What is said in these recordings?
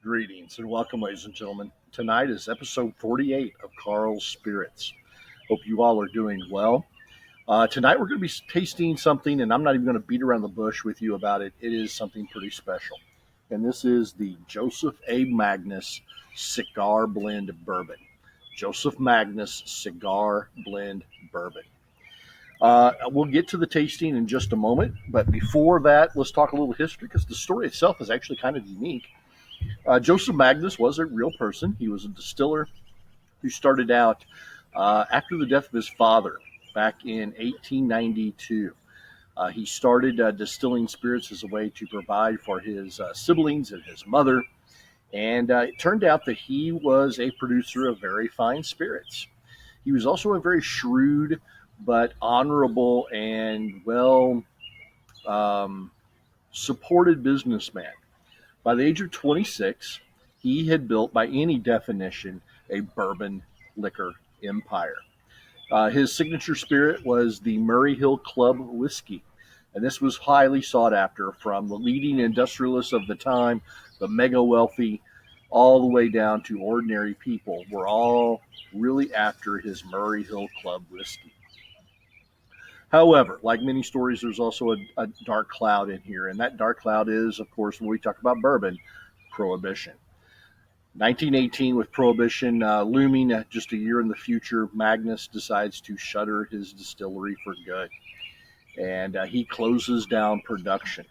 Greetings and welcome, ladies and gentlemen. Tonight is episode 48 of Karls Spirits. Hope you all are doing well. Tonight we're going to be tasting something, and I'm not even going to beat around the bush with you about it. It is something pretty special. And this is the Joseph A. Magnus Cigar Blend Bourbon. Joseph Magnus Cigar Blend Bourbon. We'll get to the tasting in just a moment, but before that, let's talk a little history because the story itself is actually kind of unique. Joseph Magnus was a real person. He was a distiller who started out after the death of his father back in 1892. He started distilling spirits as a way to provide for his siblings and his mother. And it turned out that he was a producer of very fine spirits. He was also a very shrewd but honorable and well supported businessman. By the age of 26, he had built, by any definition, a bourbon liquor empire. His signature spirit was the Murray Hill Club whiskey, and this was highly sought after from the leading industrialists of the time, the mega wealthy, all the way down to ordinary people were all really after his Murray Hill Club whiskey. However, like many stories, there's also a dark cloud in here, and that dark cloud is, of course, when we talk about bourbon, Prohibition. 1918, with Prohibition looming just a year in the future, Magnus decides to shutter his distillery for good, and he closes down production.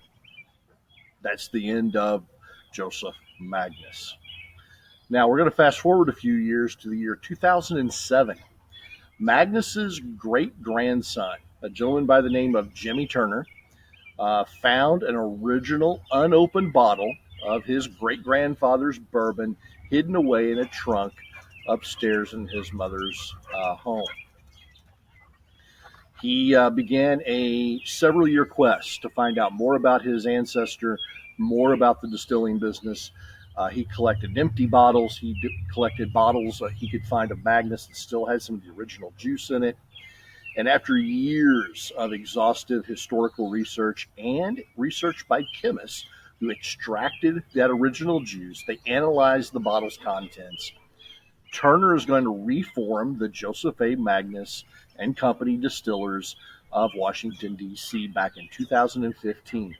That's the end of Joseph Magnus. Now, we're going to fast forward a few years to the year 2007. Magnus's great-grandson, a gentleman by the name of Jimmy Turner, found an original unopened bottle of his great-grandfather's bourbon hidden away in a trunk upstairs in his mother's home. He began a several-year quest to find out more about his ancestor, more about the distilling business. He collected empty bottles. He collected bottles he could find of Magnus that still had some of the original juice in it. And after years of exhaustive historical research and research by chemists who extracted that original juice, they analyzed the bottle's contents. Turner is going to reform the Joseph A. Magnus and Company Distillers of Washington, D.C. back in 2015.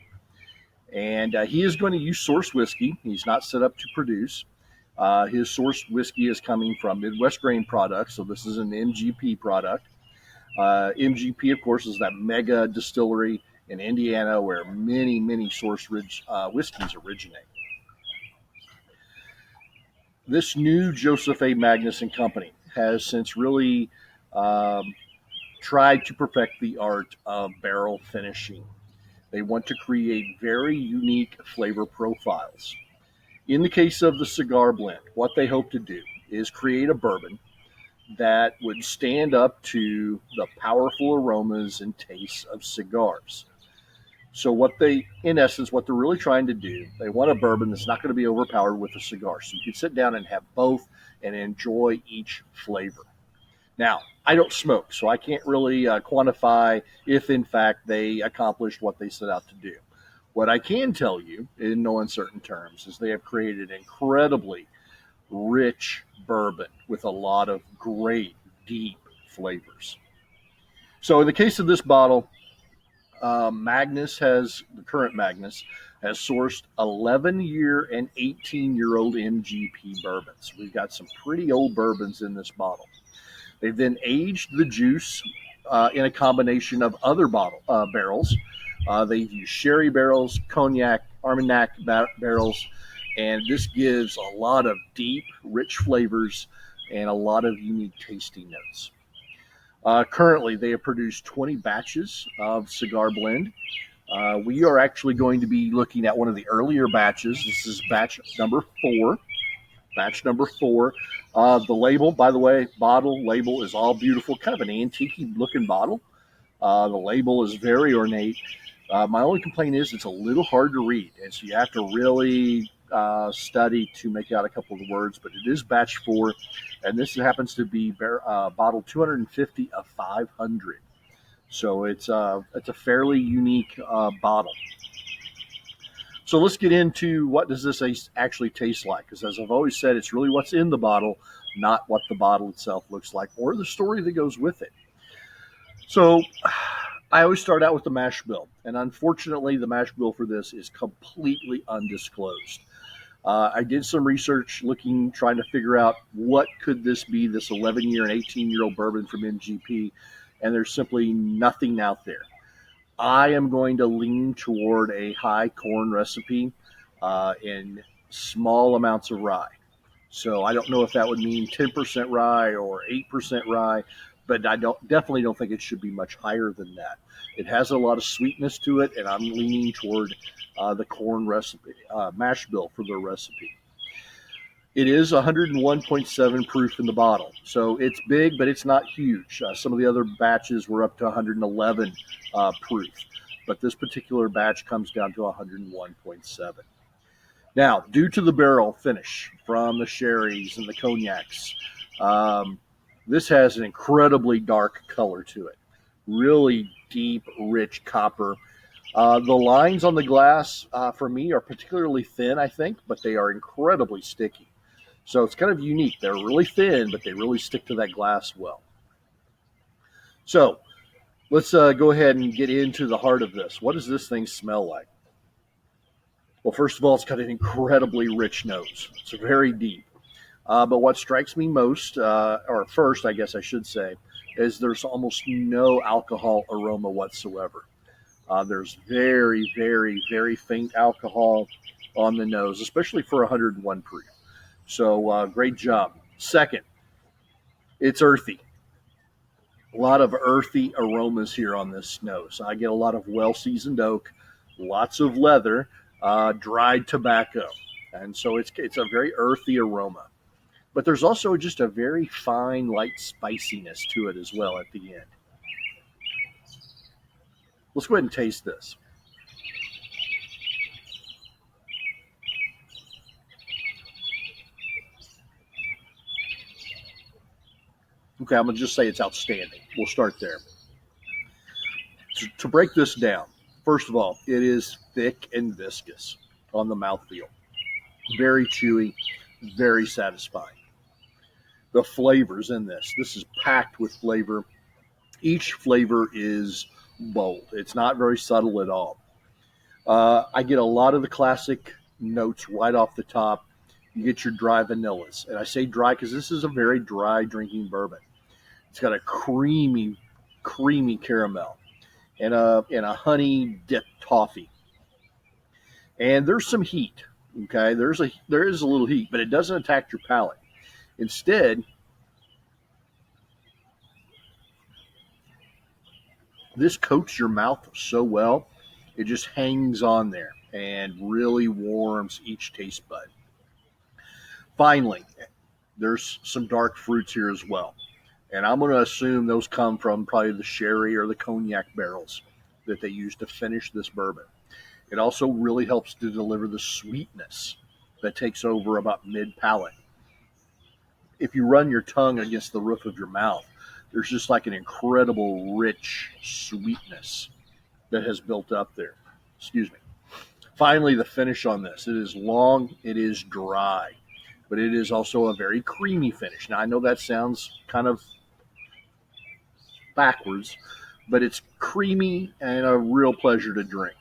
And he is going to use source whiskey. He's not set up to produce. His source whiskey is coming from Midwest Grain Products, so this is an MGP product. MGP, of course, is that mega distillery in Indiana where many, many source whiskeys originate. This new Joseph A. Magnus and Company has since really tried to perfect the art of barrel finishing. They want to create very unique flavor profiles. In the case of the cigar blend, what they hope to do is create a bourbon that would stand up to the powerful aromas and tastes of cigars. So in essence, what they're really trying to do, they want a bourbon that's not going to be overpowered with a cigar. So you can sit down and have both and enjoy each flavor. Now, I don't smoke, so I can't really quantify if, in fact, they accomplished what they set out to do. What I can tell you, in no uncertain terms, is they have created incredibly rich bourbon with a lot of great, deep flavors. So in the case of this bottle, the current Magnus, has sourced 11-year and 18-year-old MGP bourbons. We've got some pretty old bourbons in this bottle. They've then aged the juice in a combination of other barrels. They've used sherry barrels, cognac, Armagnac barrels, and this gives a lot of deep, rich flavors and a lot of unique tasting notes. Currently, they have produced 20 batches of cigar blend. We are actually going to be looking at one of the earlier batches. This is batch number 4. The label, by the way, bottle label is all beautiful, kind of an antique-looking bottle. The label is very ornate. My only complaint is it's a little hard to read, and so you have to really study to make out a couple of the words, but it is batch 4, and this happens to be bottle 250 of 500. So it's a fairly unique bottle. So let's get into what does this actually taste like? Because as I've always said, it's really what's in the bottle, not what the bottle itself looks like or the story that goes with it. So I always start out with the mash bill. And unfortunately, the mash bill for this is completely undisclosed. I did some research trying to figure out what could this be, this 11-year and 18-year-old bourbon from MGP, and there's simply nothing out there. I am going to lean toward a high corn recipe in small amounts of rye. So I don't know if that would mean 10% rye or 8% rye, but I definitely don't think it should be much higher than that. It has a lot of sweetness to it, and I'm leaning toward the corn recipe, mash bill for the recipe. It is 101.7 proof in the bottle, so it's big, but it's not huge. Some of the other batches were up to 111 proof, but this particular batch comes down to 101.7. Now, due to the barrel finish from the sherries and the cognacs, this has an incredibly dark color to it. Really deep, rich copper. The lines on the glass, for me, are particularly thin, I think, but they are incredibly sticky. So it's kind of unique. They're really thin, but they really stick to that glass well. So let's go ahead and get into the heart of this. What does this thing smell like? Well, first of all, it's got an incredibly rich nose. It's very deep. But what strikes me most, or first, I guess I should say, is there's almost no alcohol aroma whatsoever. There's very, very, very faint alcohol on the nose, especially for 101 proof. So great job. Second, it's earthy. A lot of earthy aromas here on this nose. I get a lot of well-seasoned oak, lots of leather, dried tobacco. And so it's a very earthy aroma. But there's also just a very fine, light spiciness to it as well at the end. Let's go ahead and taste this. Okay, I'm going to just say it's outstanding. We'll start there. To break this down, first of all, it is thick and viscous on the mouthfeel. Very chewy, very satisfying. The flavors in this is packed with flavor. Each flavor is bold. It's not very subtle at all. I get a lot of the classic notes right off the top. You get your dry vanillas. And I say dry because this is a very dry drinking bourbon. It's got a creamy, creamy caramel and a honey dipped toffee. And there's some heat. Okay, there is a little heat, but it doesn't attack your palate. Instead, this coats your mouth so well, it just hangs on there and really warms each taste bud. Finally, there's some dark fruits here as well. And I'm going to assume those come from probably the sherry or the cognac barrels that they use to finish this bourbon. It also really helps to deliver the sweetness that takes over about mid-palate. If you run your tongue against the roof of your mouth, there's just like an incredible rich sweetness that has built up there. Excuse me. Finally, the finish on this. It is long, it is dry, but it is also a very creamy finish. Now, I know that sounds kind of backwards, but it's creamy and a real pleasure to drink.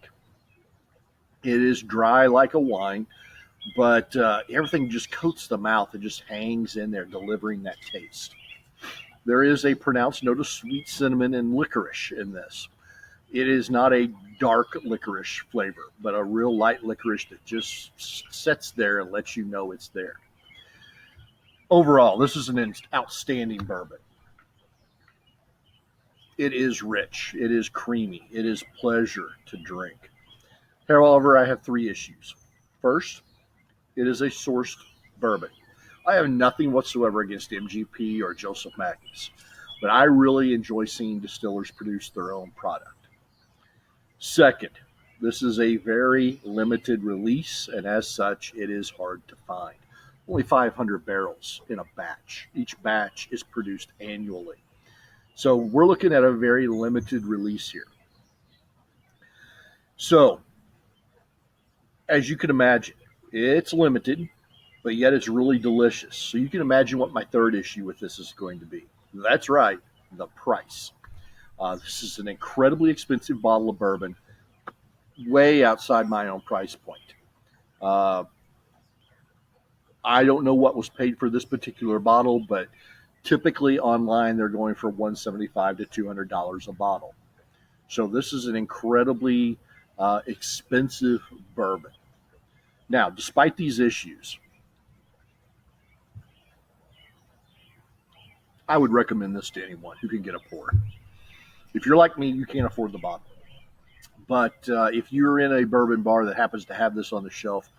It is dry like a wine, but everything just coats the mouth and just hangs in there, delivering that taste. There is a pronounced note of sweet cinnamon and licorice in this. It is not a dark licorice flavor, but a real light licorice that just sits there and lets you know it's there. Overall, this is an outstanding bourbon. It is rich. It is creamy. It is pleasure to drink. However, I have 3 issues. First, it is a sourced bourbon. I have nothing whatsoever against MGP or Joseph Magnus, but I really enjoy seeing distillers produce their own product. Second, this is a very limited release, and as such, it is hard to find. Only 500 barrels in a batch. Each batch is produced annually. So we're looking at a very limited release here. So As you can imagine, it's limited, but yet it's really delicious. So you can imagine what my third issue with this is going to be. That's right, the price. This is an incredibly expensive bottle of bourbon, way outside my own price point. Uh, I don't know what was paid for this particular bottle, but typically online they're going for $175 to $200 a bottle. So this is an incredibly expensive bourbon. Now, despite these issues, I would recommend this to anyone who can get a pour. If you're like me, you can't afford the bottle. But if you're in a bourbon bar that happens to have this on the shelf,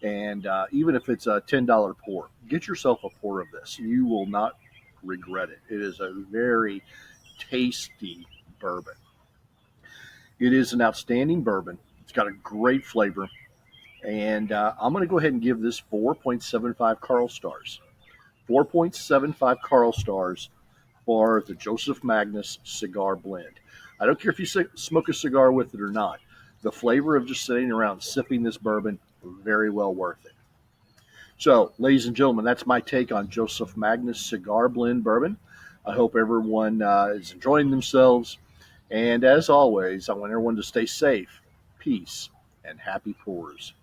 and even if it's a $10 pour, get yourself a pour of this. You will not regret it. It is a very tasty bourbon. It is an outstanding bourbon. It's got a great flavor. And I'm going to go ahead and give this 4.75 Karl stars. 4.75 Karl stars for the Joseph Magnus Cigar Blend. I don't care if you smoke a cigar with it or not. The flavor of just sitting around sipping this bourbon, very well worth it. So, ladies and gentlemen, that's my take on Joseph Magnus Cigar Blend Bourbon. I hope everyone is enjoying themselves. And as always, I want everyone to stay safe, peace, and happy pours.